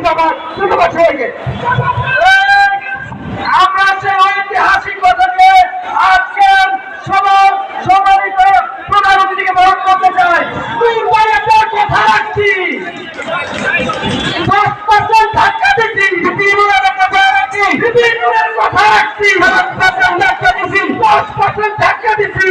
জিন্দাবাদ। ধন্যবাদ সবাইকে। আমরা সেই ঐতিহাসিক কথাকে আজকের সবার সম্মানিত প্রধান অতিথিকে বরণ করতে চাই। কথা রাখছি 10% ধাক্কা দিচ্ছি, কথা রাখছি 10% ধাক্কা দিচ্ছি, 10% ধাক্কা দিচ্ছি,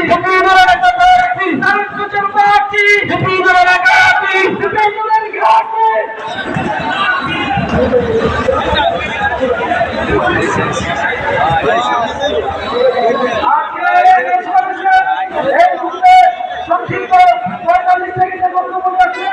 সংক্ষিপ্ত 45 সেকেন্ডের বক্তব্য রাখছেন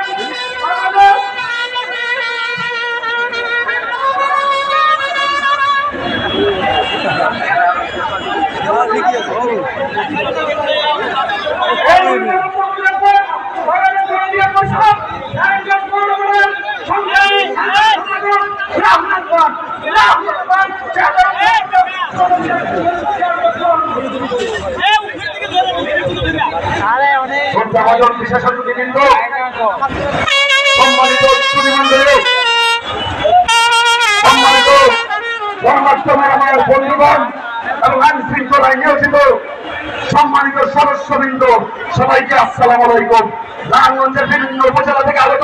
বিশেষ অতিথিবৃন্দ, সম্মানিত সুধীমণ্ডলী, সম্মানিত গণমাধ্যমের আমার বন্ধুগণ এবং আইন শৃঙ্খলায় নিয়োজিত সম্মানিত সদস্যবৃন্দ, সবাইকে আসসালামু আলাইকুম। নারায়ণগঞ্জের বিভিন্ন উপজেলা থেকে আগত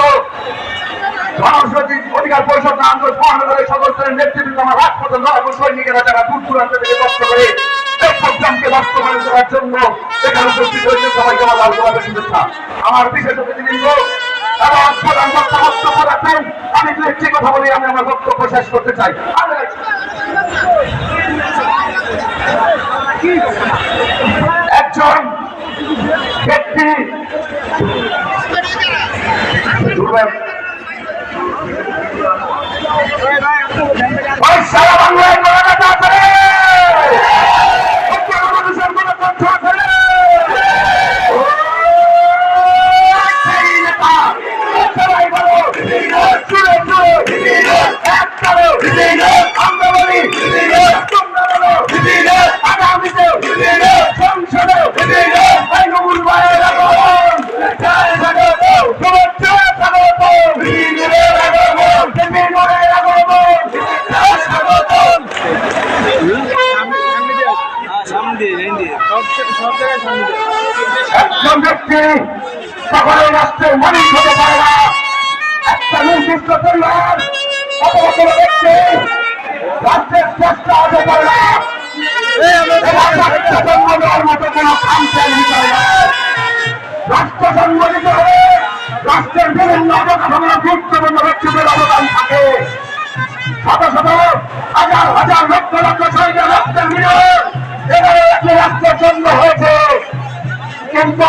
গণতান্ত্রিক অধিকার পরিষদ নারায়ণগঞ্জ মহানগরের সদস্যের নেতৃবৃন্দ, আমার রাজপথে লড়াকু সৈনিকেরা যারা দূর দূরান্ত থেকে কষ্ট করে এই প্রোগ্রামকে বাস্তবায়ন করার জন্য এখানে উপস্থিত হয়েছে, সবাইকে আমার লাল শুভেচ্ছা। আমার বিশেষ অতিথিবৃন্দ এবং প্রধান বক্তব্য রাখেন, আমি দু একটি কথা বলি, আমি আমার বক্তব্য শেষ করতে চাই। একজন ব্যক্তি সারা বাংলায় গণতন্ত্র আছে, গণতন্ত্র আছে, সবাই বলো চুড়ে চুড়ে আমরা বলি তোমরা বলো আগামীতে সংসদে আইনুল ভাইয়ের আগমন, শুভেচ্ছা স্বাগতম, একজন ব্যক্তি কখনো রাষ্ট্রের মালিক হতে পারে না। একটা নির্দিষ্ট পরিবার অথবা কোনো ব্যক্তি রাষ্ট্রের চেষ্টা হতে পারে না। জন্ম দেওয়ার মতো কোনো খামখেয়াল হিসাবে রাষ্ট্র সংগঠিত হবে, রাষ্ট্রের বিভিন্ন অবকাঠামোর গুরুত্বপূর্ণ ব্যক্তিদের অবদান থাকে। শত শত হাজার হাজার লক্ষ লক্ষ শহীদের রক্তের বিনিময়ে এবারে একটি রাষ্ট্রের জন্ম হয়েছে, কিন্তু